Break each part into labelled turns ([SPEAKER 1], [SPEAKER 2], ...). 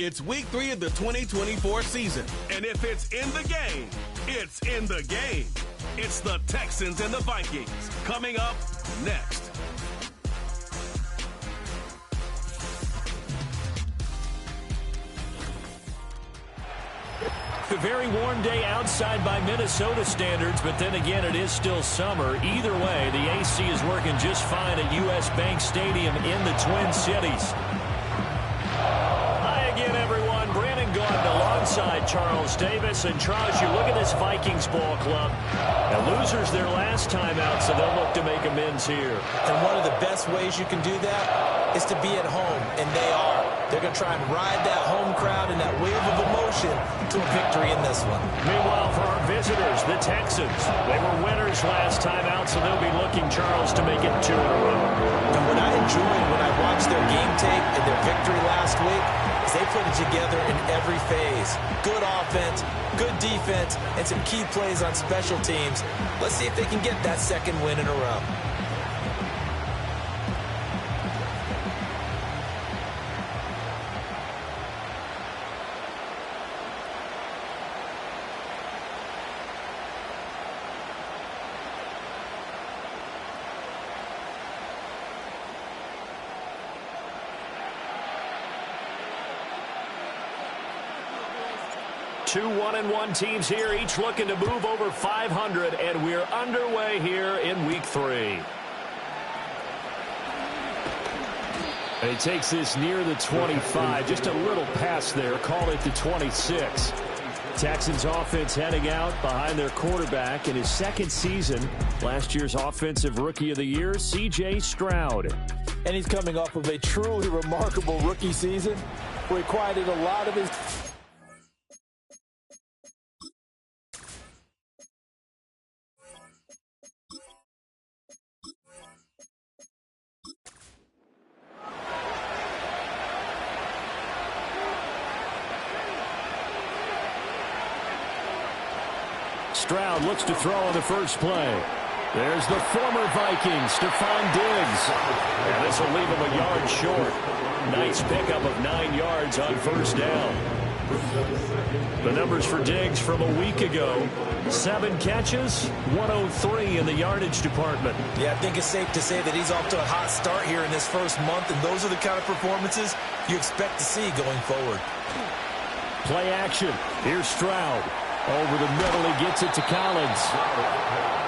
[SPEAKER 1] It's week 3 of the 2024 season. And if it's in the game, it's in the game. It's the Texans and the Vikings. Coming up next.
[SPEAKER 2] A very warm day outside by Minnesota standards, but then again, it is still summer. Either way, the AC is working just fine at U.S. Bank Stadium in the Twin Cities. Hi again, everyone. Brandon Gordon alongside Charles Davis. And Charles, you look at this Vikings ball club. Now, losers their last time out, so they'll look to make amends here.
[SPEAKER 3] And one of the best ways you can do that is to be at home, and they are. They're going to try and ride that home crowd and that wave of emotion to a victory in this one.
[SPEAKER 2] Meanwhile, for our visitors, the Texans, they were winners last time out, so they'll be looking, Charles, to make it 2 in a row.
[SPEAKER 3] And what I enjoyed when I watched their game tape and their victory last week is they put it together in every phase. Good offense, good defense, and some key plays on special teams. Let's see if they can get that second win in a row.
[SPEAKER 2] Two 1-1 teams here, each looking to move over 500, and we're underway here in week 3. And he takes this near the 25, just a little past there, call it the 26. Texans offense heading out behind their quarterback in his second season. Last year's Offensive Rookie of the Year, C.J. Stroud.
[SPEAKER 3] And he's coming off of a truly remarkable rookie season where he quieted a lot of his...
[SPEAKER 2] Stroud looks to throw on the first play. There's the former Vikings, Stephon Diggs. And this will leave him a yard short. Nice pickup of 9 yards on first down. The numbers for Diggs from a week ago. 7 catches, 103 in the yardage department.
[SPEAKER 3] Yeah, I think it's safe to say that he's off to a hot start here in this first month, and those are the kind of performances you expect to see going forward.
[SPEAKER 2] Play action. Here's Stroud. Over the middle, he gets it to Collins.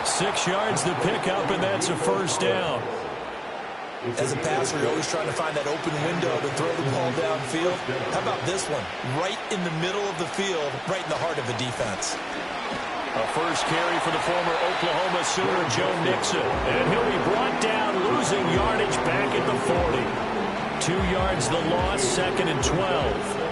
[SPEAKER 2] 6 yards the pickup, and that's a first down.
[SPEAKER 3] As a passer, you're always trying to find that open window to throw the ball downfield. How about this one? Right in the middle of the field, right in the heart of the defense.
[SPEAKER 2] A first carry for the former Oklahoma Sooner, Joe Mixon. And he'll be brought down, losing yardage back at the 40. 2 yards the loss, 2nd and 12.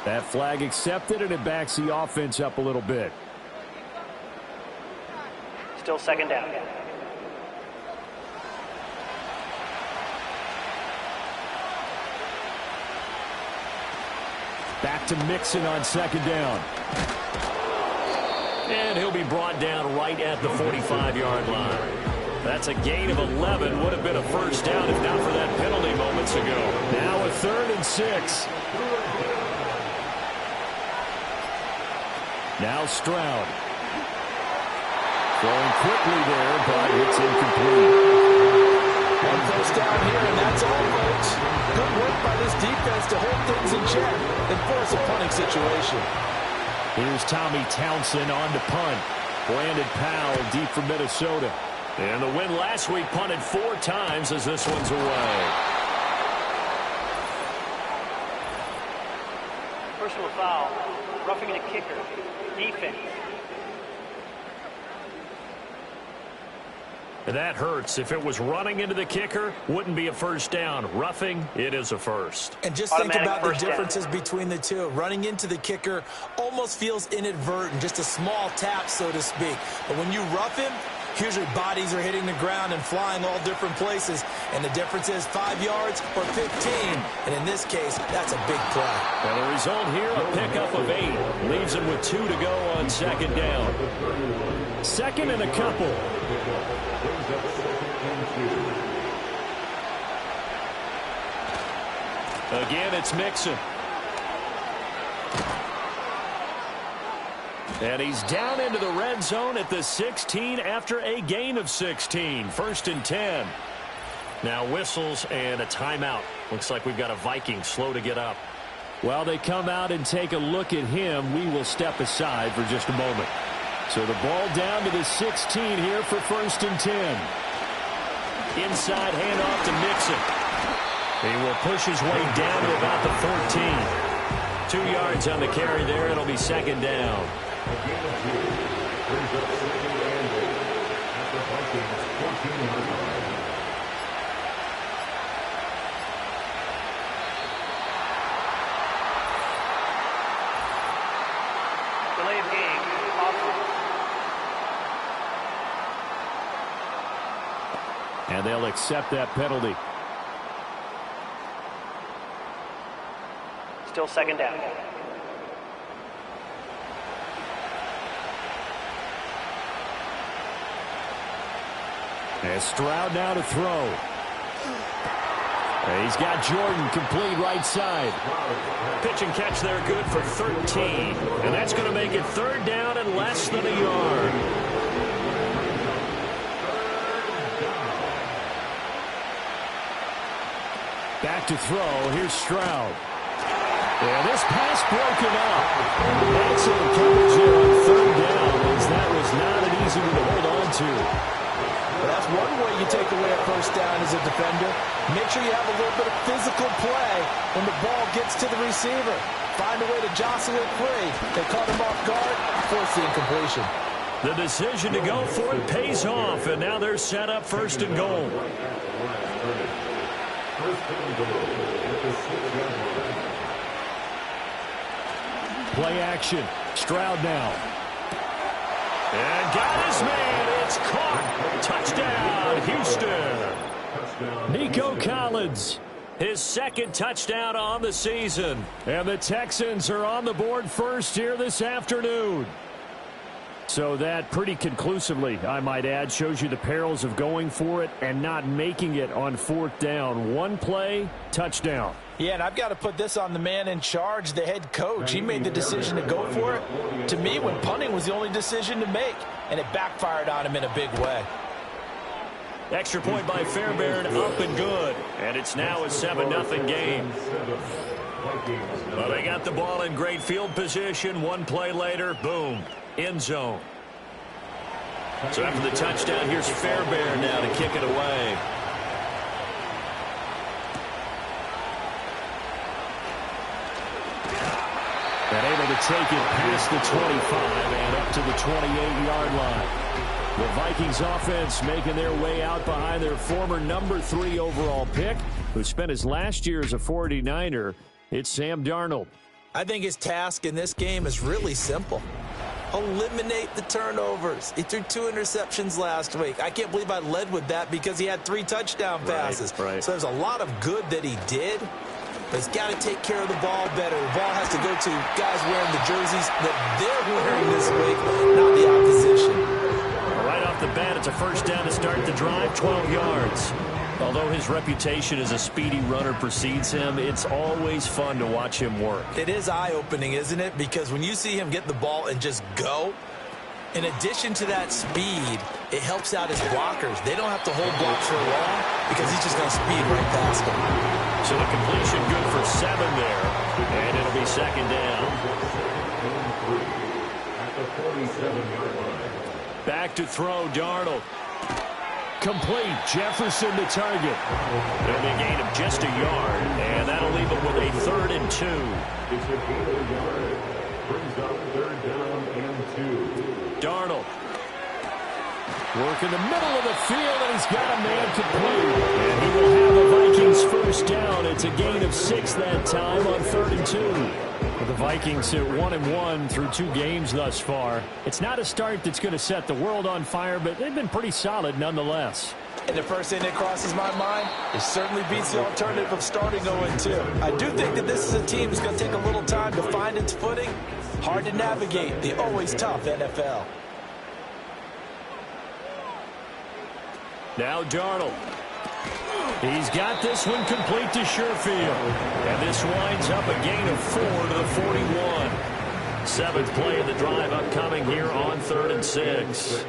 [SPEAKER 2] That flag accepted, and it backs the offense up a little bit.
[SPEAKER 4] Still 2nd down.
[SPEAKER 2] Back to Mixon on 2nd down. And he'll be brought down right at the 45-yard line. That's a gain of 11. Would have been a first down if not for that penalty moments ago. Now a 3rd and 6. Now Stroud. Throwing quickly there, but it's incomplete.
[SPEAKER 3] One first down here, and that's all, folks. Good work by this defense to hold things in check and force a punting situation.
[SPEAKER 2] Here's Tommy Townsend on to punt. Brandon Powell deep for Minnesota. And the win last week punted 4 times as this one's away.
[SPEAKER 4] Personal foul. Roughing the kicker. Defense.
[SPEAKER 2] That hurts. If it was running into the kicker, wouldn't be a first down. Roughing, it is a first.
[SPEAKER 3] And just think about the differences between the two. Running into the kicker almost feels inadvertent, just a small tap, so to speak. But when you rough him, Usually bodies are hitting the ground and flying all different places, and the difference is 5 yards or 15, and in this case, that's a big play.
[SPEAKER 2] And the result here, a pickup of 8. Leaves him with 2 to go on second down. Second and a couple. Again, it's Mixon. And he's down into the red zone at the 16 after a gain of 16. First and 10. Now whistles and a timeout. Looks like we've got a Viking slow to get up. While they come out and take a look at him, we will step aside for just a moment. So the ball down to the 16 here for first and 10. Inside handoff to Mixon. He will push his way down to about the 14. 2 yards on the carry there. It'll be second down.
[SPEAKER 4] Delay of game. Offense.
[SPEAKER 2] And they'll accept that penalty.
[SPEAKER 4] Still second down.
[SPEAKER 2] And Stroud now to throw. And he's got Jordan complete right side. Pitch and catch there good for 13. And that's going to make it third down and less than a yard. Back to throw. Here's Stroud. And this pass broken up. Excellent coverage here on third down, as that was not an easy one to hold on to.
[SPEAKER 3] Well, that's one way you take away a first down as a defender. Make sure you have a little bit of physical play when the ball gets to the receiver. Find a way to jostle it free. They caught him off guard, force the incompletion.
[SPEAKER 2] The decision to go for it pays off, and now they're set up first and goal. Play action. Stroud now. And got his man. It's caught. Touchdown, Houston. Nico Collins, his second touchdown on the season. And the Texans are on the board first here this afternoon. So that pretty conclusively, I might add, shows you the perils of going for it and not making it on fourth down. One play, touchdown.
[SPEAKER 3] Yeah, and I've got to put this on the man in charge, the head coach. He made the decision to go for it. To me, when punting was the only decision to make, and it backfired on him in a big way.
[SPEAKER 2] Extra point by Fairbairn, up and good. And it's now a 7-0 game. Well, they got the ball in great field position. One play later, boom, end zone. So after the touchdown, here's Fairbairn now to kick it away. And able to take it past the 25 and up to the 28-yard line. The Vikings offense making their way out behind their former number 3 overall pick, who spent his last year as a 49er. It's Sam Darnold.
[SPEAKER 3] I think his task in this game is really simple. Eliminate the turnovers. He threw 2 interceptions last week. I can't believe I led with that because he had 3 touchdown passes.
[SPEAKER 2] Right.
[SPEAKER 3] So there's a lot of good that he did. But he's got to take care of the ball better. The ball has to go to guys wearing the jerseys that they're wearing this week, not the opposition.
[SPEAKER 2] Right off the bat, it's a first down to start the drive, 12 yards. Although his reputation as a speedy runner precedes him, it's always fun to watch him work.
[SPEAKER 3] It is eye-opening, isn't it? Because when you see him get the ball and just go, in addition to that speed, it helps out his blockers. They don't have to hold blocks for long because he's just going to speed right past them.
[SPEAKER 2] So the completion good for 7 there, and it'll be second down. Back to throw, Darnold. Complete. Jefferson to target. It'll be a gain of just a yard, and that'll leave him with a 3rd and 2.
[SPEAKER 5] It's a gain of a yard. Brings up 3rd down and 2.
[SPEAKER 2] Darnold. Work in the middle of the field, and he's got a man complete. And he will have a Vikings first down. It's a gain of 6 that time on 3rd and 2. The Vikings at 1-1 through 2 games thus far. It's not a start that's going to set the world on fire, but they've been pretty solid nonetheless.
[SPEAKER 3] And the first thing that crosses my mind, it certainly beats the alternative of starting 0-2. I do think that this is a team that's going to take a little time to find its footing. Hard to navigate the always tough NFL.
[SPEAKER 2] Now Darnold. He's got this one complete to Sherfield. And this winds up a gain of 4 to the 41. 7th play of the drive upcoming here on 3rd and 6.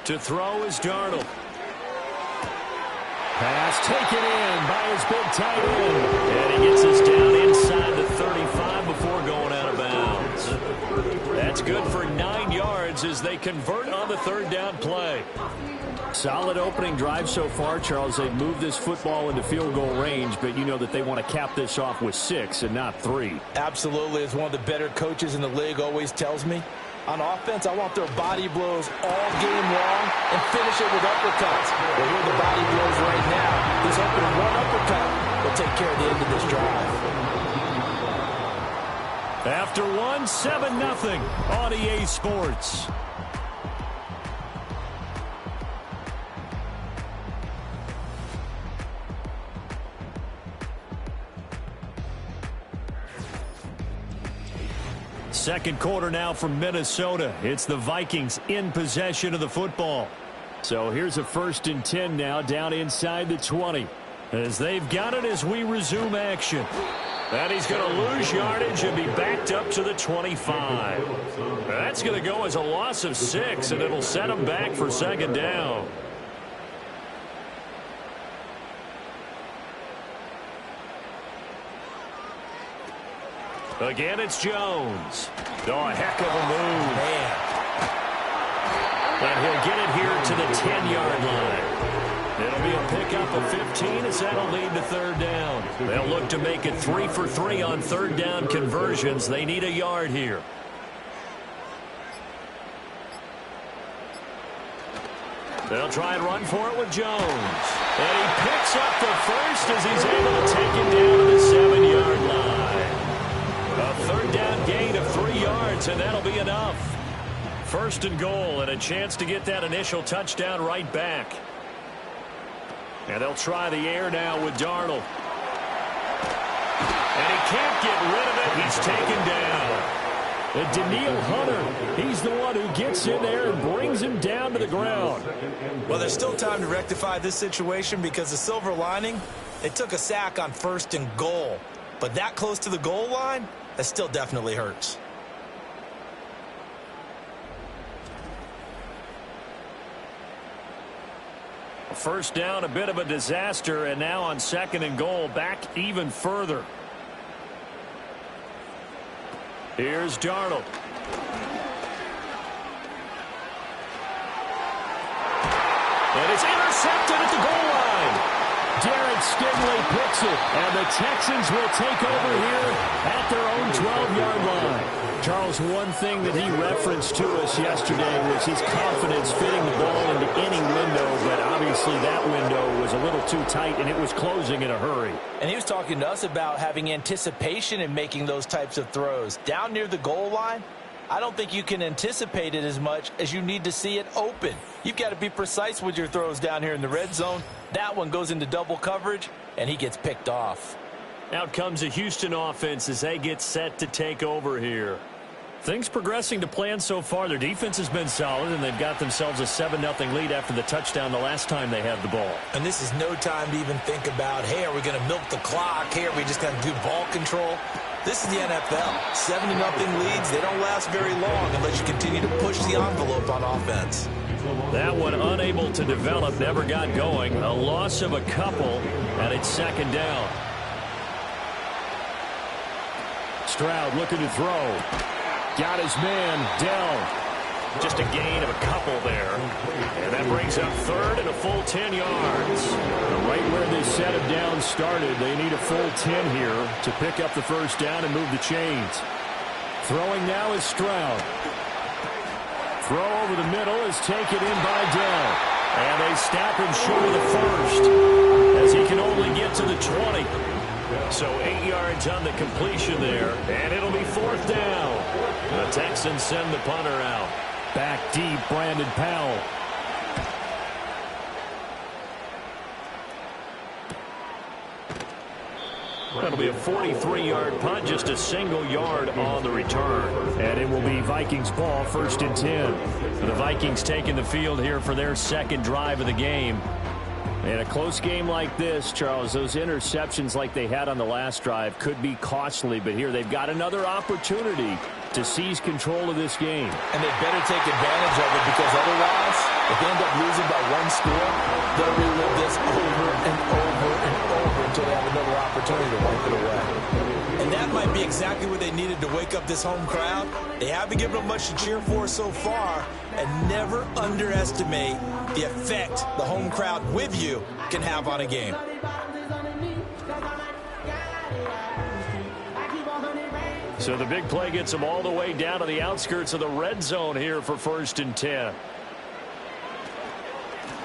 [SPEAKER 2] To throw is Darnold. Pass taken in by his big tight end. And he gets us down inside the 35 before going out of bounds. That's good for 9 yards as they convert on the 3rd down play. Solid opening drive so far, Charles. They've moved this football into field goal range, but you know that they want to cap this off with 6 and not 3.
[SPEAKER 3] Absolutely. As one of the better coaches in the league always tells me, on offense, I want their body blows all game long and finish it with uppercuts. Well, here are the body blows right now. He's hoping one uppercut will take care of the end of this drive.
[SPEAKER 2] After 1, 7-0 on EA Sports. Second quarter now from Minnesota. It's the Vikings in possession of the football. So here's a 1st and 10 now down inside the 20. As they've got it as we resume action. And he's going to lose yardage and be backed up to the 25. That's going to go as a loss of 6, and it'll set him back for 2nd down. Again, it's Jones. Oh, a heck of a move.
[SPEAKER 3] Man.
[SPEAKER 2] And he'll get it here to the 10-yard line. It'll be a pickup of 15 as that'll lead to 3rd down. They'll look to make it 3 for 3 on 3rd down conversions. They need a yard here. They'll try and run for it with Jones. And he picks up the first as he's able to take it down to the 7-yard line. A 3rd down gain of 3 yards, and that'll be enough. 1st and goal, and a chance to get that initial touchdown right back. And they'll try the air now with Darnold. And he can't get rid of it. He's taken down. And Daniil Hunter, he's the one who gets in there and brings him down to the ground.
[SPEAKER 3] Well, there's still time to rectify this situation because the silver lining, they took a sack on 1st and goal. But that close to the goal line, that still definitely hurts.
[SPEAKER 2] First down, a bit of a disaster, and now on 2nd and goal, back even further. Here's Darnold. And it's intercepted at the goal line. Derek Stingley picks it, and the Texans will take over here at their own 12-yard line. Charles, one thing that he referenced to us yesterday was his confidence fitting the ball into any window, but obviously that window was a little too tight, and it was closing in a hurry.
[SPEAKER 3] And he was talking to us about having anticipation in making those types of throws. Down near the goal line, I don't think you can anticipate it as much as you need to see it open. You've got to be precise with your throws down here in the red zone. That one goes into double coverage, and he gets picked off.
[SPEAKER 2] Out comes the Houston offense as they get set to take over here. Things progressing to plan so far. Their defense has been solid, and they've got themselves a 7-0 lead after the touchdown the last time they had the ball.
[SPEAKER 3] And this is no time to even think about, hey, are we going to milk the clock? Hey, are we just going to do ball control? This is the NFL. 7-0 leads, they don't last very long unless you continue to push the envelope on offense.
[SPEAKER 2] That one unable to develop, never got going. A loss of a couple, and it's 2nd down. Stroud looking to throw. Got his man, Dell. Just a gain of a couple there. And that brings up 3rd and a full 10 yards. Right where this set of downs started, they need a full 10 here to pick up the 1st down and move the chains. Throwing now is Stroud. Throw over the middle is taken in by Dell. And they stop him short of the 1st as he can only get to the 20. So 8 yards on the completion there, and it'll be 4th down. The Texans send the punter out.
[SPEAKER 6] Back deep, Brandon Powell.
[SPEAKER 2] That'll be a 43-yard punt, just a single yard on the return.
[SPEAKER 6] And it will be Vikings ball, 1st and 10.
[SPEAKER 2] The Vikings taking the field here for their second drive of the game.
[SPEAKER 6] In a close game like this, Charles, those interceptions like they had on the last drive could be costly, but here they've got another opportunity to seize control of this game.
[SPEAKER 3] And they better take advantage of it, because otherwise, if they end up losing by 1 score, they'll relive this over and over and over until they have another opportunity to wipe it away. And that might be exactly what they needed to wake up this home crowd. They haven't given them much to cheer for so far, and never underestimate the effect the home crowd with you can have on a game.
[SPEAKER 2] So the big play gets them all the way down to the outskirts of the red zone here for 1st and 10.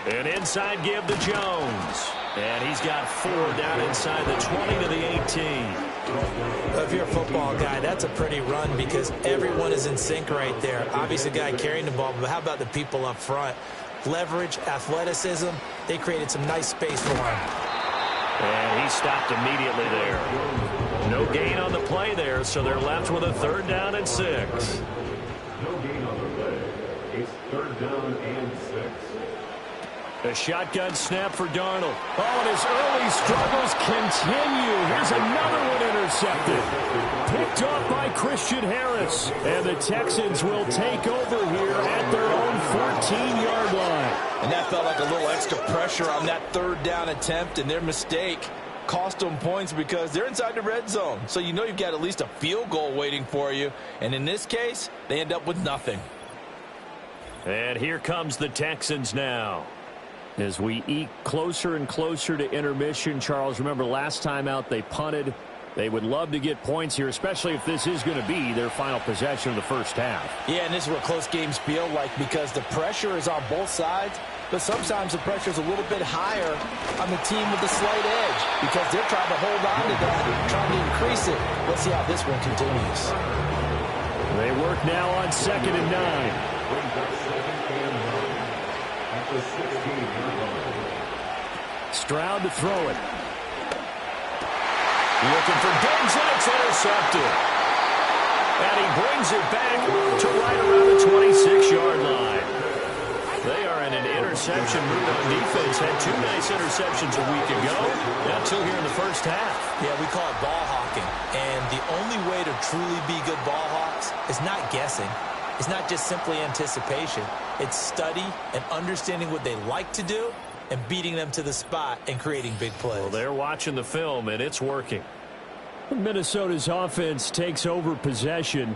[SPEAKER 2] An inside give to Jones. And he's got 4 down inside the 20 to the 18.
[SPEAKER 3] If you're a football guy, that's a pretty run, because everyone is in sync right there. Obviously, the guy carrying the ball, but how about the people up front? Leverage, athleticism, they created some nice space for him.
[SPEAKER 2] And he stopped immediately there. No gain on the play there, so they're left with a 3rd down and 6.
[SPEAKER 5] No gain on the play. It's 3rd down and 6.
[SPEAKER 2] A shotgun snap for Darnold.
[SPEAKER 6] Oh, and his early struggles continue. Here's another one intercepted. Picked off by Christian Harris. And the Texans will take over here at their own 14-yard line.
[SPEAKER 3] And that felt like a little extra pressure on that 3rd down attempt, and their mistake cost them points because they're inside the red zone. So you know you've got at least a field goal waiting for you. And in this case, they end up with nothing.
[SPEAKER 2] And here comes the Texans now.
[SPEAKER 6] As we eke closer and closer to intermission, Charles, remember last time out they punted. They would love to get points here, especially if this is going to be their final possession of the first half.
[SPEAKER 3] Yeah, and this is what close games feel like, because the pressure is on both sides, but sometimes the pressure is a little bit higher on the team with the slight edge, because they're trying to hold on to that, trying to increase it. Let's see how this one continues.
[SPEAKER 6] They work now on 2nd and 9. Stroud to throw it.
[SPEAKER 2] Looking for Diggs, and it's intercepted. And he brings it back to right around the 26-yard line. They are in an interception mood on defense. Had 2 nice interceptions a week ago. Now 2 here in the first half.
[SPEAKER 3] Yeah, we call it ball hawking. And the only way to truly be good ball hawks is not guessing. It's not just simply anticipation. It's study and understanding what they like to do and beating them to the spot and creating big plays.
[SPEAKER 2] Well, they're watching the film, and it's working.
[SPEAKER 6] Minnesota's offense takes over possession,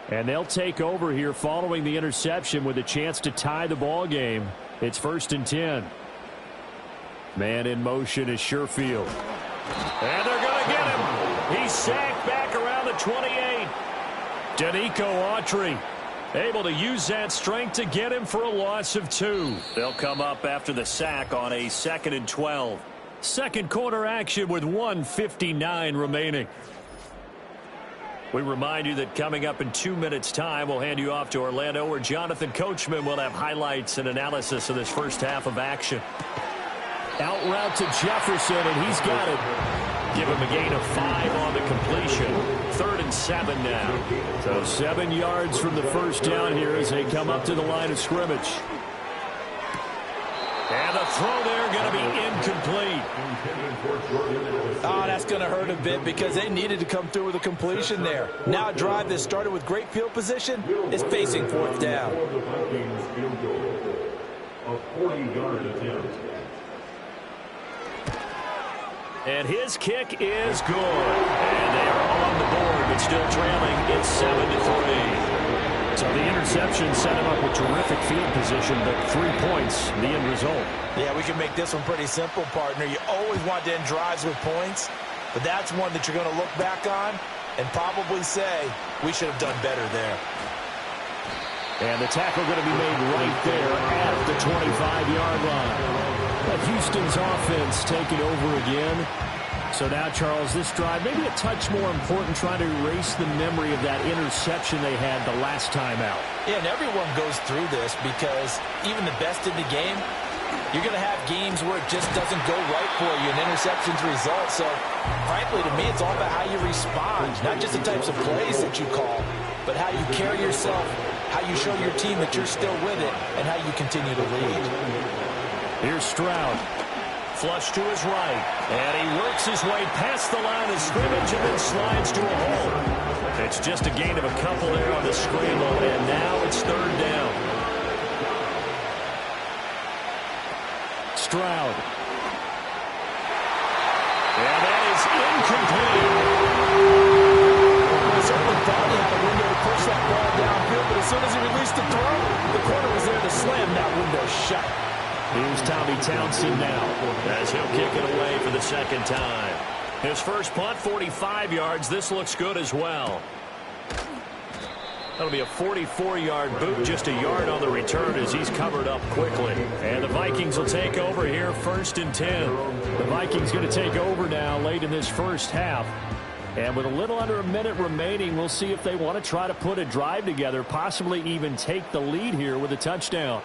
[SPEAKER 6] and they'll take over here following the interception with a chance to tie the ball game. It's 1st and 10. Man in motion is Sherfield.
[SPEAKER 2] And they're going to get him. He's sacked back around the 28.
[SPEAKER 6] Danico Autry
[SPEAKER 2] able to use that strength to get him for a loss of 2. They'll come up after the sack on a 2nd and 12.
[SPEAKER 6] Second quarter action with 1:59 remaining.
[SPEAKER 2] We remind you that coming up in 2 minutes' time, we'll hand you off to Orlando, where Jonathan Coachman will have highlights and analysis of this first half of action.
[SPEAKER 6] Out route to Jefferson, and he's got it.
[SPEAKER 2] Give him a gain of 5 on the completion. 3rd and 7 now.
[SPEAKER 6] So 7 yards from the first down here as they come up to the line of scrimmage.
[SPEAKER 2] And the throw there going to be incomplete.
[SPEAKER 3] Oh, that's going to hurt a bit because they needed to come through with a completion there. Now a drive that started with great field position is facing 4th down.
[SPEAKER 5] A 40-yard attempt.
[SPEAKER 2] And his kick is good. And they are on the board, but still trailing. It's 7-3.
[SPEAKER 6] So the interception set him up with terrific field position, but 3 points, the end result.
[SPEAKER 3] Yeah, we can make this one pretty simple, partner. You always want to end drives with points, but that's one that you're going to look back on and probably say, we should have done better there.
[SPEAKER 6] And the tackle going to be made right there at the 25-yard line. But Houston's offense taking over again. So now, Charles, this drive maybe a touch more important, trying to erase the memory of that interception they had the last time out.
[SPEAKER 3] Yeah, and everyone goes through this because even the best in the game, you're going to have games where it just doesn't go right for you, and interceptions result. So, frankly, to me, it's all about how you respond, not just the types of plays that you call, but how you carry yourself, how you show your team that you're still with it, and how you continue to lead.
[SPEAKER 6] Here's Stroud. Flush to his right, and he works his way past the line of scrimmage and then slides to a hole. It's just a gain of a couple there on the scramble, and now it's third down. Stroud. And that is incomplete.
[SPEAKER 3] I certainly thought he had a window to push that ball downfield, but as soon as he released the throw, the corner was there to slam that window shut.
[SPEAKER 6] Here's Tommy Townsend now, as he'll kick it away for the second time. His first punt, 45 yards. This looks good as well. That'll be a 44-yard boot, just a yard on the return as he's covered up quickly. And the Vikings will take over here, 1st and 10. The Vikings going to take over now late in this first half. And with a little under a minute remaining, we'll see if they want to try to put a drive together, possibly even take the lead here with a touchdown.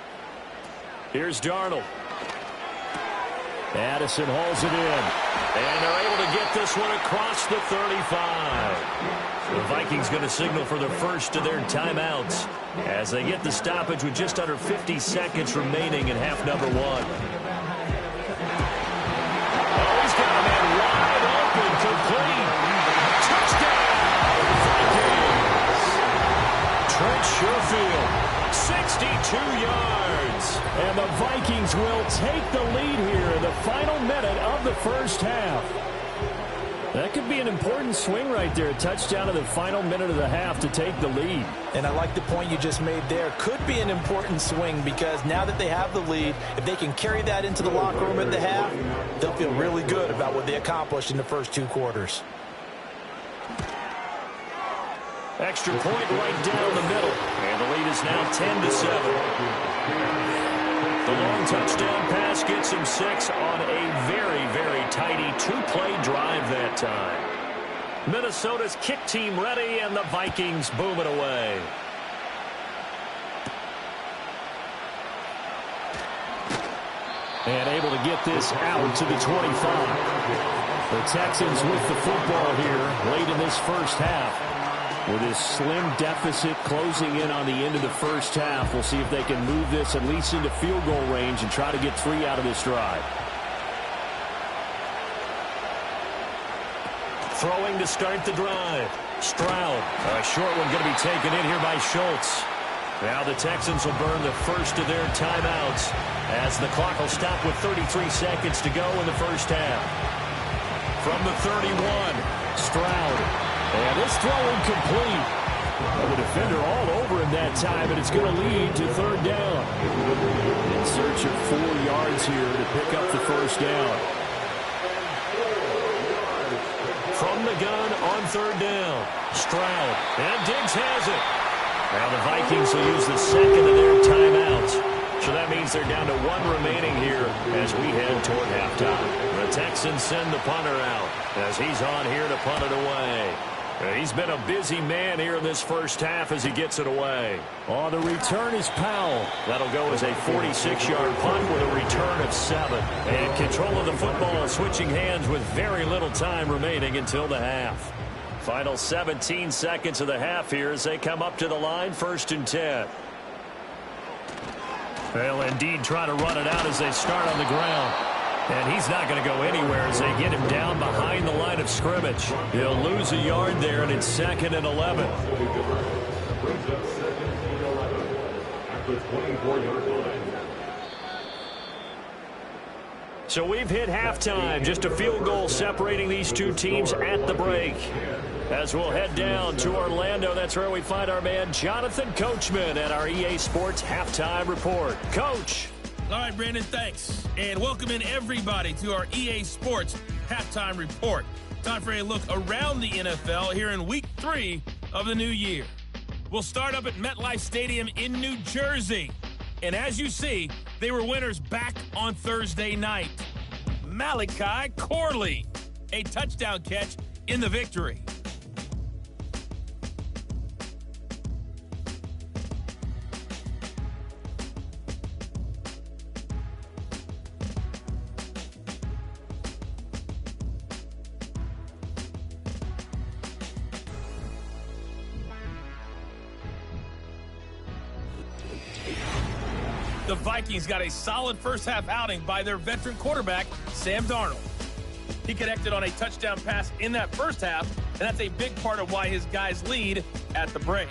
[SPEAKER 6] Here's Darnold. Addison hauls it in. And they're able to get this one across the 35. The Vikings going to signal for the first of their timeouts as they get the stoppage with just under 50 seconds remaining in half number one. Oh, he's got a man wide open, complete. Touchdown, Vikings. Trent Sherfield, 62 yards. And the Vikings will take the lead here in the final minute of the first half. That could be an important swing right there. A touchdown in the final minute of the half to take the lead.
[SPEAKER 3] And I like the point you just made there. Could be an important swing because now that they have the lead, if they can carry that into the locker room at the half, they'll feel really good about what they accomplished in the first 2 quarters.
[SPEAKER 6] Extra point right down the middle. And the lead is now 10-7. The long touchdown pass gets him 6 on a very, very tidy 2-play drive that time. Minnesota's kick team ready, and the Vikings boom it away. And able to get this out to the 25. The Texans with the football here late in this first half. With this slim deficit closing in on the end of the first half, we'll see if they can move this at least into field goal range and try to get 3 out of this drive. Throwing to start the drive. Stroud. A short one going to be taken in here by Schultz. Now the Texans will burn the first of their timeouts as the clock will stop with 33 seconds to go in the first half. From the 31, Stroud. And this throw incomplete. The defender all over him that time, and it's going to lead to third down. In search of 4 yards here to pick up the first down. From the gun on third down, Stroud. And Diggs has it. Now the Vikings will use the second of their timeouts. So that means they're down to 1 remaining here as we head toward halftime. The Texans send the punter out as he's on here to punt it away. He's been a busy man here in this first half as he gets it away. On the return is Powell. That'll go as a 46-yard punt with a return of 7. And control of the football switching hands with very little time remaining until the half. Final 17 seconds of the half here as they come up to the line, 1st and 10. They'll indeed try to run it out as they start on the ground. And he's not going to go anywhere as they get him down behind the line of scrimmage. He'll lose a yard there, and it's 2nd and 11. So we've hit halftime. Just a field goal separating these two teams at the break. As we'll head down to Orlando, that's where we find our man Jonathan Coachman at our EA Sports Halftime Report. Coach.
[SPEAKER 7] All right, Brandon, thanks. And welcome in everybody to our EA Sports Halftime Report. Time for a look around the NFL here in Week 3 of the new year. We'll start up at MetLife Stadium in New Jersey. And as you see, they were winners back on Thursday night. Malachi Corley, a touchdown catch in the victory. The Vikings got a solid first-half outing by their veteran quarterback, Sam Darnold. He connected on a touchdown pass in that first half, and that's a big part of why his guys lead at the break.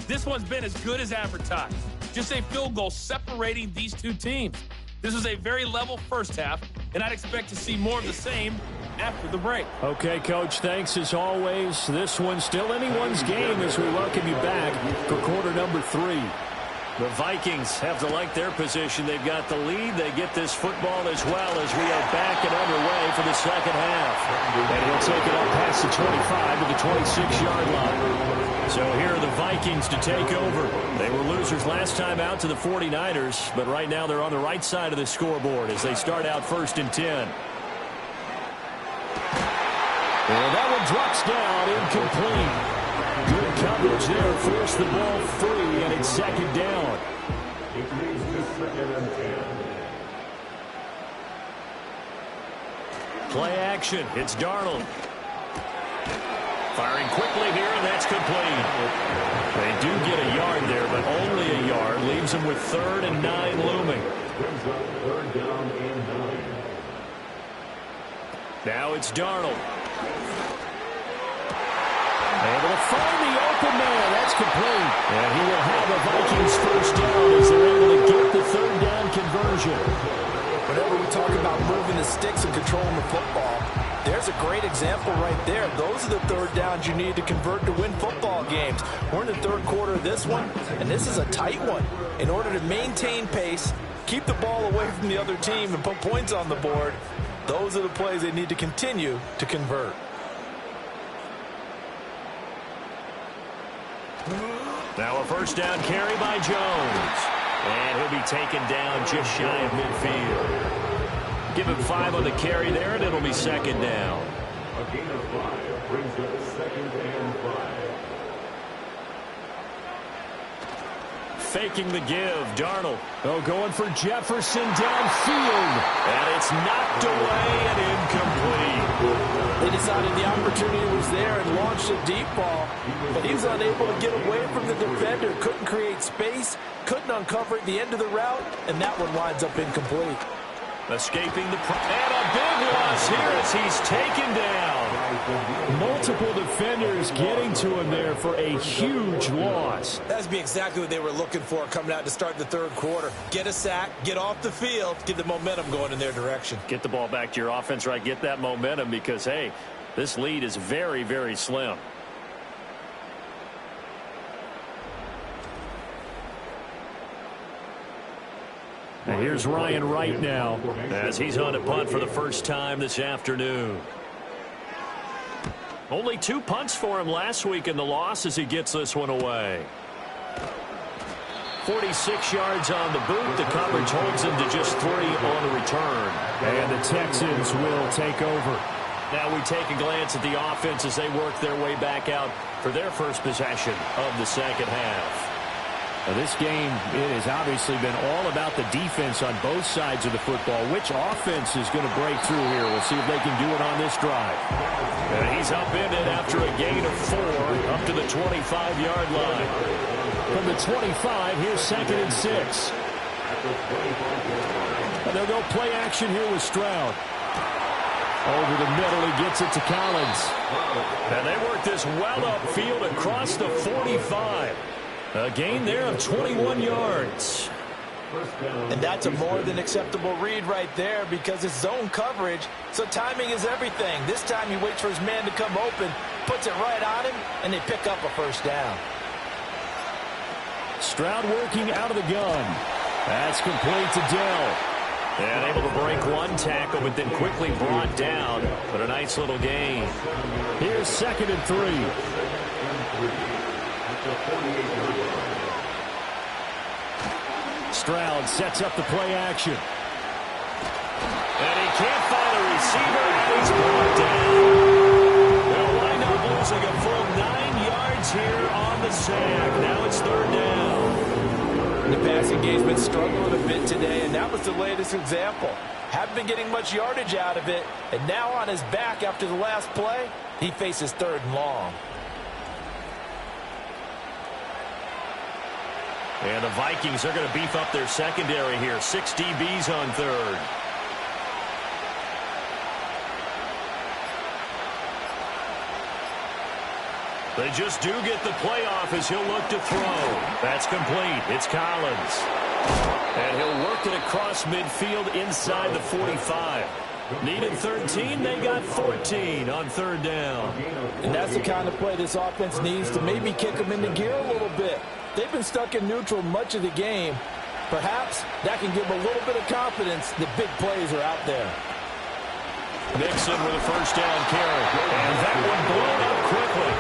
[SPEAKER 7] This one's been as good as advertised. Just a field goal separating these two teams. This was a very level first half, and I'd expect to see more of the same after the break.
[SPEAKER 6] Okay, Coach, thanks as always. This one's still anyone's game as we welcome you back for quarter number 3.
[SPEAKER 2] The Vikings have to like their position. They've got the lead. They get this football as well as we are back and underway for the second half.
[SPEAKER 6] And he'll take it up past the 25 to the 26-yard line. So here are the Vikings to take over. They were losers last time out to the 49ers, but right now they're on the right side of the scoreboard as they start out 1st and 10. And that one drops down, incomplete. Good coverage there, forced the ball free, and it's second down.
[SPEAKER 5] It moves to 2nd and 10.
[SPEAKER 2] Play action. It's Darnold. Firing quickly here, and that's complete.
[SPEAKER 6] They do get a yard there, but only a yard. Leaves them with 3rd and 9 looming.
[SPEAKER 5] Brings up 3rd down and 9.
[SPEAKER 6] Now it's Darnold. Able to find the open man. That's complete. And he will have a Vikings first down as they're able to get the 3rd down conversion.
[SPEAKER 3] Whenever we talk about moving the sticks and controlling the football, there's a great example right there. Those are the 3rd downs you need to convert to win football games. We're in the 3rd quarter of this one, and this is a tight one. In order to maintain pace, keep the ball away from the other team, and put points on the board, those are the plays they need to continue to convert.
[SPEAKER 2] Now a first down carry by Jones. And he'll be taken down just shy of midfield. Give him 5 on the carry there, and it'll be second down.
[SPEAKER 5] A gain of 5 brings up 2nd and 5.
[SPEAKER 2] Faking the give, Darnold.
[SPEAKER 6] Oh, going for Jefferson downfield.
[SPEAKER 2] And it's knocked away and incomplete.
[SPEAKER 3] They decided the opportunity was there and launched a deep ball, but he was unable to get away from the defender, couldn't create space, couldn't uncover at the end of the route, and that one winds up incomplete.
[SPEAKER 2] Escaping the... And a big loss here as he's taken down.
[SPEAKER 6] Multiple defenders getting to him there for a huge loss.
[SPEAKER 3] That's be exactly what they were looking for coming out to start the 3rd quarter. Get a sack, get off the field, get the momentum going in their direction.
[SPEAKER 2] Get the ball back to your offense, right? Get that momentum because, hey, this lead is very, very slim.
[SPEAKER 6] And here's Ryan Wright now
[SPEAKER 2] as he's on a punt for the first time this afternoon. Only 2 punts for him last week in the loss as he gets this one away. 46 yards on the boot. The coverage holds him to just 3 on the return.
[SPEAKER 6] And the Texans will take over.
[SPEAKER 2] Now we take a glance at the offense as they work their way back out for their first possession of the second half.
[SPEAKER 6] Now this game, it has obviously been all about the defense on both sides of the football. Which offense is going to break through here? We'll see if they can do it on this drive.
[SPEAKER 2] And he's upended after a gain of 4 up to the 25-yard line.
[SPEAKER 6] From the 25, here's 2nd and 6. And they'll go play action here with Stroud. Over the middle, he gets it to Collins.
[SPEAKER 2] And they work this well upfield across the 45. A gain there of 21 yards.
[SPEAKER 3] And that's a more than acceptable read right there because it's zone coverage, so timing is everything. This time he waits for his man to come open, puts it right on him, and they pick up a first down.
[SPEAKER 6] Stroud working out of the gun. That's complete to Dell.
[SPEAKER 2] And able to break one tackle, but then quickly brought down. But a nice little gain.
[SPEAKER 6] Here's 2nd and 3. Stroud sets up the play action.
[SPEAKER 2] And he can't find a receiver, and he's brought down. They'll wind up losing a full 9 yards here on the sack. Now it's third down.
[SPEAKER 3] The pass engagement struggled a bit today, and that was the latest example. Haven't been getting much yardage out of it, and now on his back after the last play, he faces 3rd and long.
[SPEAKER 2] And the Vikings are going to beef up their secondary here. 6 DBs on 3rd. They just do get the playoff as he'll look to throw. That's complete. It's Collins. And he'll work it across midfield inside the 45. Needed 13. They got 14 on 3rd down.
[SPEAKER 3] And that's the kind of play this offense needs to maybe kick them into gear a little bit. They've been stuck in neutral much of the game. Perhaps that can give them a little bit of confidence that big plays are out there.
[SPEAKER 2] Mixon with a first down carry. And that one blown up quickly,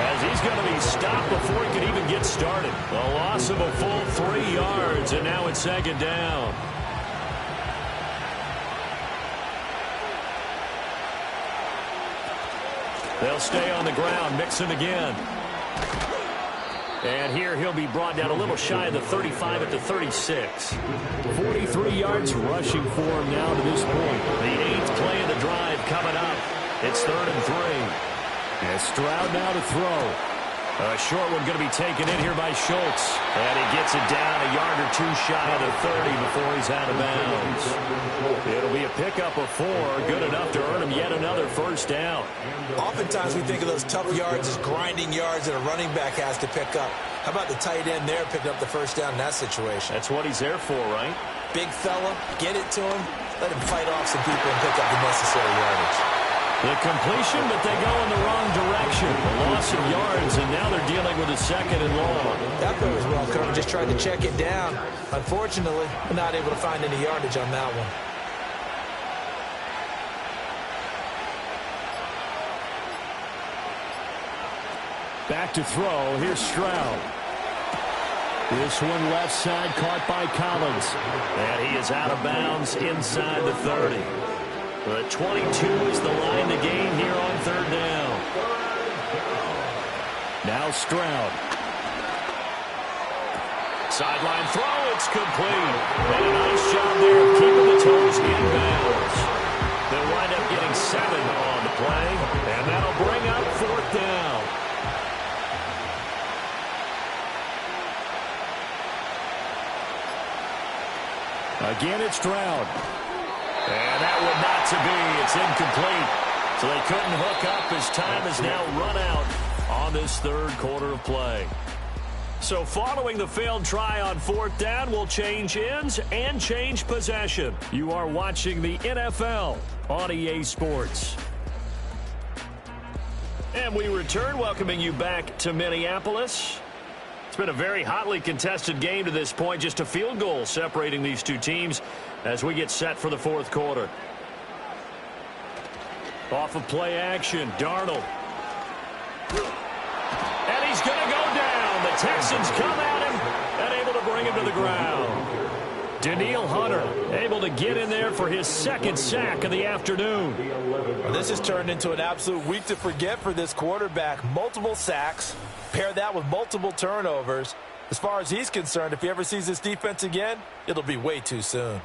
[SPEAKER 2] as he's going to be stopped before he can even get started. A loss of a full 3 yards, and now it's 2nd down. They'll stay on the ground. Mixon again. And here he'll be brought down a little shy of the 35 at the 36.
[SPEAKER 6] 43 yards rushing for him now to this point.
[SPEAKER 2] The 8th play of the drive coming up. It's 3rd and 3.
[SPEAKER 6] And Stroud now to throw.
[SPEAKER 2] A short one going to be taken in here by Schultz. And he gets it down a yard or 2 shy of the 30 before he's out of bounds. It'll be a pickup of 4, good enough to earn him yet another first down.
[SPEAKER 3] Oftentimes we think of those tough yards as grinding yards that a running back has to pick up. How about the tight end there picking up the first down in that situation?
[SPEAKER 2] That's what he's there for, right?
[SPEAKER 3] Big fella, get it to him, let him fight off some people and pick up the necessary yardage.
[SPEAKER 2] The completion, but they go in the wrong direction. A loss of yards, and now they're dealing with a 2nd and long.
[SPEAKER 3] That play was well covered, just tried to check it down. Unfortunately, not able to find any yardage on that one.
[SPEAKER 6] Back to throw. Here's Stroud. This one left side caught by Collins.
[SPEAKER 2] And he is out of bounds inside the 30. The 22 is the line to gain here on 3rd down.
[SPEAKER 6] Now Stroud.
[SPEAKER 2] Sideline throw, it's complete. And a nice job there of keeping the toes in bounds. They'll wind up getting 7 on the play, and that'll bring up 4th down.
[SPEAKER 6] Again, it's Stroud.
[SPEAKER 2] And that one not to be. It's incomplete. So they couldn't hook up as time has now run out on this 3rd quarter of play. So following the failed try on 4th down, we'll change ends and change possession.
[SPEAKER 6] You are watching the NFL on EA Sports.
[SPEAKER 2] And we return, welcoming you back to Minneapolis. It's been a very hotly contested game to this point. Just a field goal separating these two teams as we get set for the 4th quarter.
[SPEAKER 6] Off of play action, Darnold.
[SPEAKER 2] And he's going to go down. The Texans come at him and able to bring him to the ground.
[SPEAKER 6] Danielle Hunter able to get in there for his 2nd sack of the afternoon.
[SPEAKER 3] Well, this has turned into an absolute week to forget for this quarterback. Multiple sacks. Pair that with multiple turnovers. As far as he's concerned, if he ever sees this defense again, it'll be way too soon.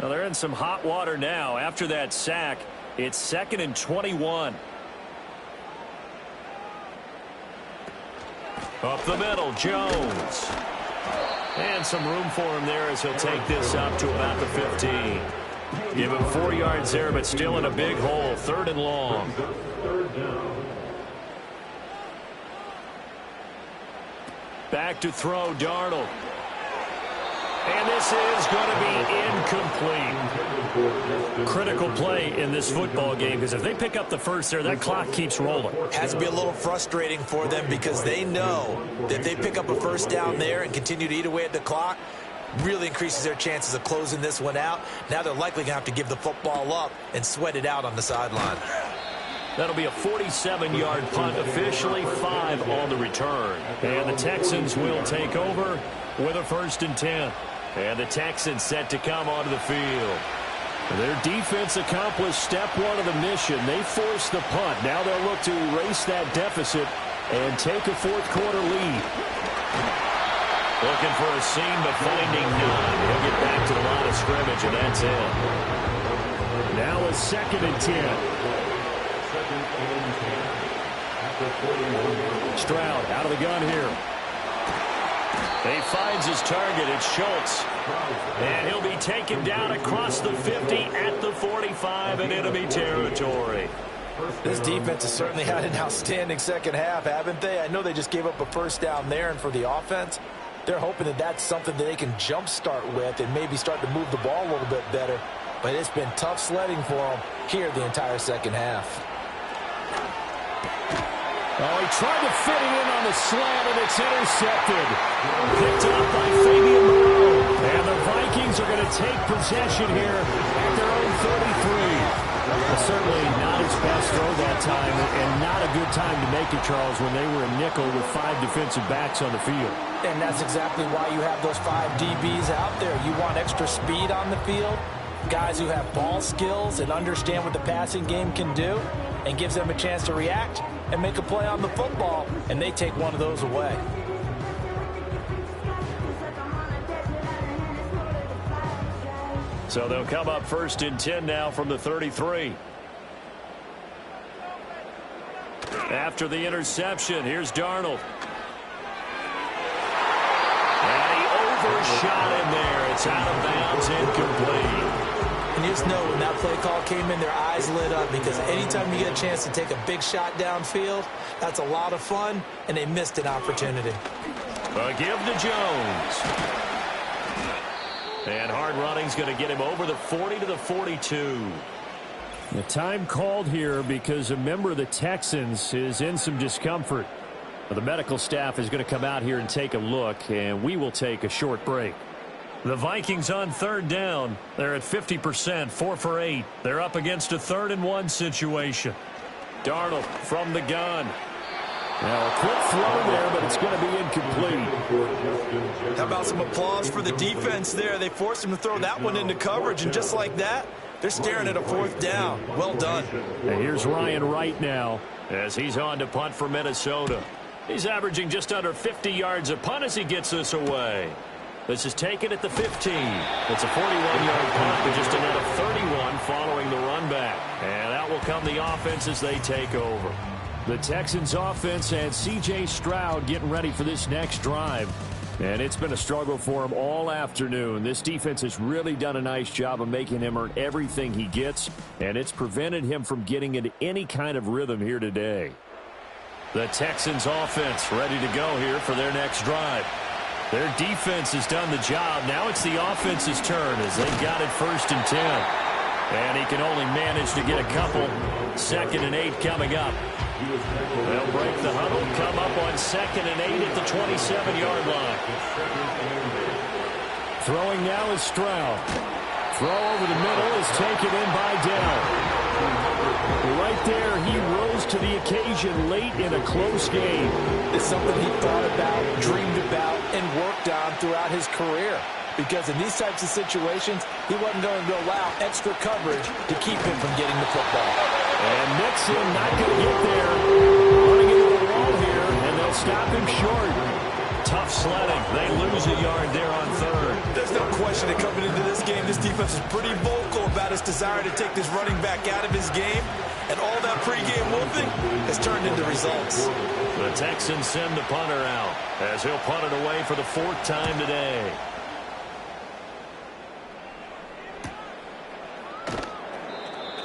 [SPEAKER 6] Well, they're in some hot water now. After that sack, it's 2nd and 21.
[SPEAKER 2] Up the middle, Jones. And some room for him there as he'll take this up to about the 15. Give him 4 yards there, but still in a big hole. 3rd and long.
[SPEAKER 6] Back to throw, Darnold. And this is going to be incomplete. Critical play in this football game, because if they pick up the first there, that clock keeps rolling.
[SPEAKER 3] Has to be a little frustrating for them because they know that if they pick up a first down there and continue to eat away at the clock, really increases their chances of closing this one out. Now they're likely going to have to give the football up and sweat it out on the sideline.
[SPEAKER 6] That'll be a 47-yard punt, officially 5 on the return. And the Texans will take over with a 1st and 10. And the Texans set to come onto the field. Their defense accomplished step 1 of the mission. They forced the punt. Now they'll look to erase that deficit and take a 4th quarter lead. Looking for a seam, but finding none. He'll get back to the line of scrimmage, and that's it. Now a 2nd and 10. Stroud out of the gun here. He finds his target. It's Schultz. And he'll be taken down across the 50 at the 45 in enemy territory.
[SPEAKER 3] This defense has certainly had an outstanding second half, haven't they? I know they just gave up a 1st down there, and for the offense, they're hoping that that's something that they can jumpstart with and maybe start to move the ball a little bit better. But it's been tough sledding for them here the entire second half.
[SPEAKER 6] Oh, he tried to fit it in on the slant, and it's intercepted. Picked up by Fabian Moreau. And the Vikings are going to take possession here at their own 33. Certainly not his best throw that time, and not a good time to make it, Charles, when they were a nickel with 5 defensive backs on the field.
[SPEAKER 3] And that's exactly why you have those 5 DBs out there. You want extra speed on the field, guys who have ball skills and understand what the passing game can do, and gives them a chance to react and make a play on the football, and they take one of those away.
[SPEAKER 6] So they'll come up 1st and 10 now from the 33. After the interception, here's Darnold. And he overshot him there. It's out of bounds, incomplete.
[SPEAKER 3] And you just know when that play call came in, their eyes lit up, because anytime you get a chance to take a big shot downfield, that's a lot of fun, and they missed an opportunity.
[SPEAKER 6] A give to Jones. And hard running's going to get him over the 40 to the 42. The time called here because a member of the Texans is in some discomfort. The medical staff is going to come out here and take a look, and we will take a short break. The Vikings on 3rd down. They're at 50%, 4 for 8. They're up against a 3rd and 1 situation. Darnold from the gun. Now a quick throw there, but it's going to be incomplete.
[SPEAKER 3] How about some applause for the defense there? They forced him to throw that one into coverage, and just like that, they're staring at a 4th down. Well done.
[SPEAKER 6] And here's Ryan Wright now as he's on to punt for Minnesota. He's averaging just under 50 yards a punt as he gets this away. This is taken at the 15. It's a 41-yard punt, but just another 31 following the run back. And out will come the offense as they take over. The Texans offense and C.J. Stroud getting ready for this next drive. And it's been a struggle for him all afternoon. This defense has really done a nice job of making him earn everything he gets, and it's prevented him from getting into any kind of rhythm here today. The Texans offense ready to go here for their next drive. Their defense has done the job. Now it's the offense's turn as they've got it 1st and 10. And he can only manage to get a couple. 2nd and 8 coming up. They'll break the huddle, come up on 2nd and 8 at the 27-yard line. Throwing now is Stroud. Throw over the middle is taken in by Dell. Right there, he rose to the occasion late in a close game.
[SPEAKER 3] It's something he thought about, dreamed about, and worked on throughout his career. Because in these types of situations, he wasn't going to allow extra coverage to keep him from getting the football.
[SPEAKER 6] And Mixon not going to get there. Running into the wall here, and they'll stop him short. Tough sledding. They lose a yard there on 3rd.
[SPEAKER 3] There's no question that coming into this game, this defense is pretty vocal about its desire to take this running back out of his game. And all that pregame whooping has turned into results.
[SPEAKER 6] The Texans send the punter out as he'll punt it away for the 4th time today.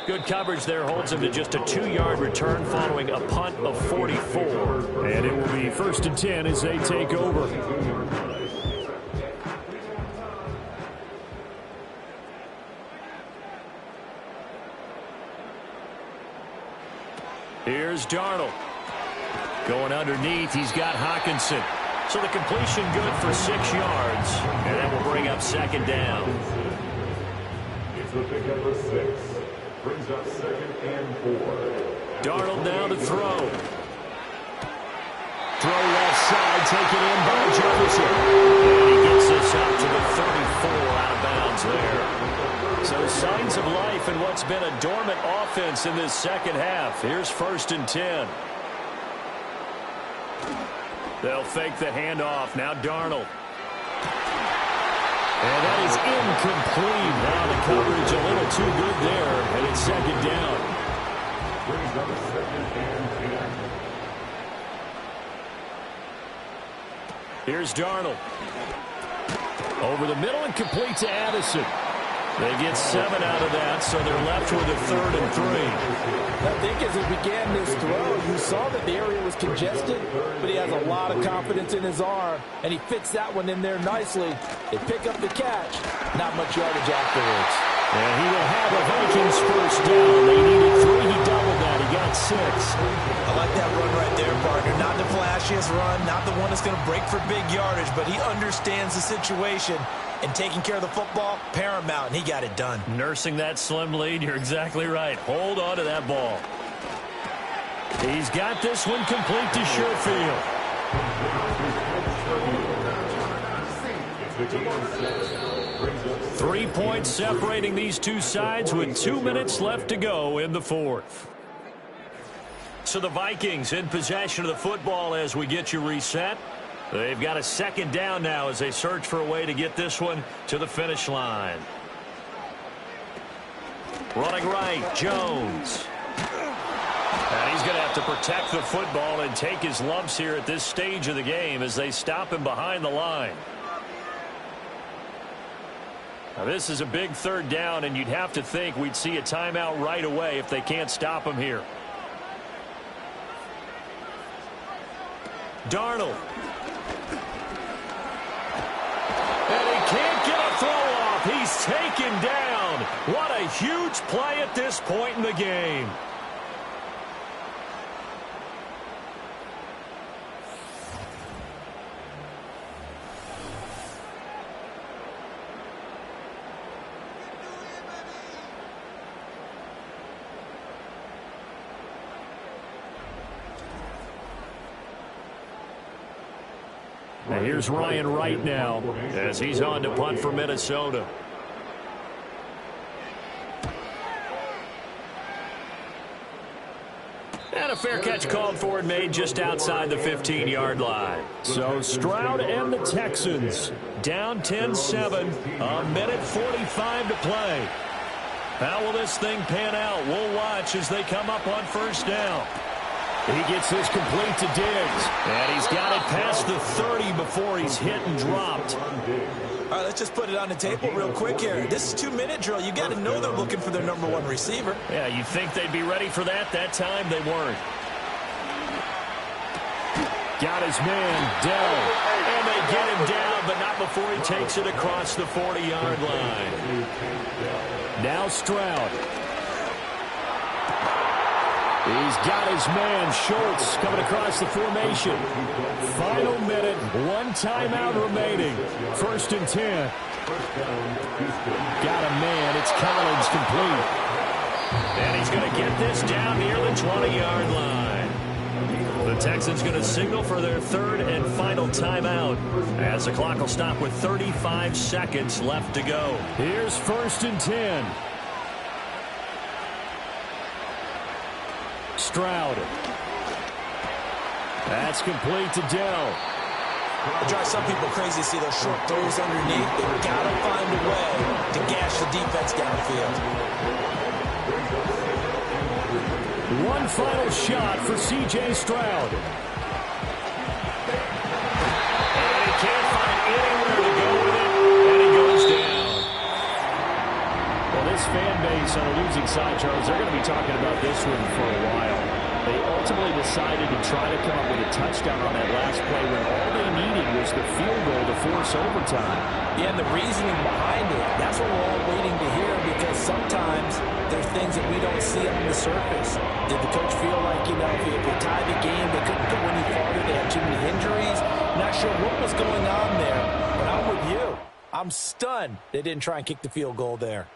[SPEAKER 6] Good coverage there holds him to just a 2-yard return following a punt of 44. And it will be 1st and 10 as they take over. Here's Darnold. Going underneath, he's got Hockenson. So the completion good for 6 yards. And that will bring up 2nd down.
[SPEAKER 5] It's the pick up of 6. Brings up 2nd and 4.
[SPEAKER 6] Darnold now to throw. Throw left side, taken in by Jefferson. And he gets this up to the 34, out of bounds there. So signs of life in what's been a dormant offense in this second half. Here's 1st and 10. They'll fake the handoff. Now Darnold. And that is incomplete. Now the coverage a little too good there, and it's 2nd down.
[SPEAKER 5] Brings up 2nd and 10.
[SPEAKER 6] Here's Darnold. Over the middle and complete to Addison. They get 7 out of that, so they're left with a 3rd and 3.
[SPEAKER 3] I think as he began this throw, you saw that the area was congested, but he has a lot of confidence in his arm, and he fits that one in there nicely. They pick up the catch. Not much yardage afterwards.
[SPEAKER 6] And he will have a Vikings 1st down. They needed 3. He doubled that. He got 6.
[SPEAKER 3] I like that run right there, partner. Not the flashiest run, not the one that's going to break for big yardage, but he understands the situation. And taking care of the football, paramount, and he got it done.
[SPEAKER 6] Nursing that slim lead, you're exactly right. Hold on to that ball. He's got this one complete to Sherfield. 3 points separating these two sides with 2 minutes left to go in the 4th. So the Vikings in possession of the football as we get you reset. They've got a 2nd down now as they search for a way to get this one to the finish line. Running right, Jones. And he's going to have to protect the football and take his lumps here at this stage of the game as they stop him behind the line. Now this is a big 3rd down, and you'd have to think we'd see a timeout right away if they can't stop him here. Darnold. And he can't get a throw off. He's taken down. What a huge play at this point in the game. Now here's Ryan Wright now as he's on to punt for Minnesota. And a fair catch called for and made just outside the 15-yard line. So Stroud and the Texans down 10-7, a minute 45 to play. How will this thing pan out? We'll watch as they come up on 1st down. He gets this complete to Diggs. And he's got it past the 30 before he's hit and dropped.
[SPEAKER 3] All right, let's just put it on the table real quick here. This is 2-minute drill. You got to know they're looking for their #1 receiver.
[SPEAKER 6] Yeah, you think they'd be ready for that? That time they weren't. Got his man, Dell. And they get him down, but not before he takes it across the 40-yard line. Now Stroud. He's got his man, Schultz, coming across the formation. Final minute, 1 timeout remaining. 1st and 10. Got a man, it's Collins complete. And he's going to get this down near the 20-yard line. The Texans going to signal for their 3rd and final timeout as the clock will stop with 35 seconds left to go. Here's 1st and 10. Stroud. That's complete to Dell.
[SPEAKER 3] It drives some people crazy to see those short throws underneath. They've got to find a way to gash the defense downfield.
[SPEAKER 6] One final shot for C.J. Stroud. And he can't find anywhere to go with it, and he goes down. Well, this fan base on a losing side, Charles, they're going to be talking about this one for a while. They ultimately decided to try to come up with a touchdown on that last play when all they needed was the field goal to force overtime.
[SPEAKER 3] Yeah, and the reasoning behind it, that's what we're all waiting to hear, because sometimes there's things that we don't see on the surface. Did the coach feel like, if they tied the game, they couldn't go any farther, they had too many injuries? Not sure what was going on there, but I'm with you. I'm stunned they didn't try and kick the field goal there.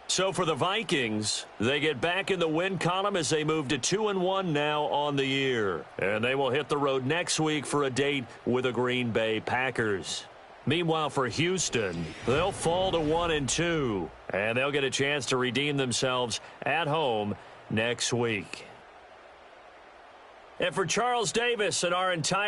[SPEAKER 6] So for the Vikings, they get back in the win column as they move to 2-1 now on the year. And they will hit the road next week for a date with the Green Bay Packers. Meanwhile, for Houston, they'll fall to 1-2, and they'll get a chance to redeem themselves at home next week. And for Charles Davis and our entire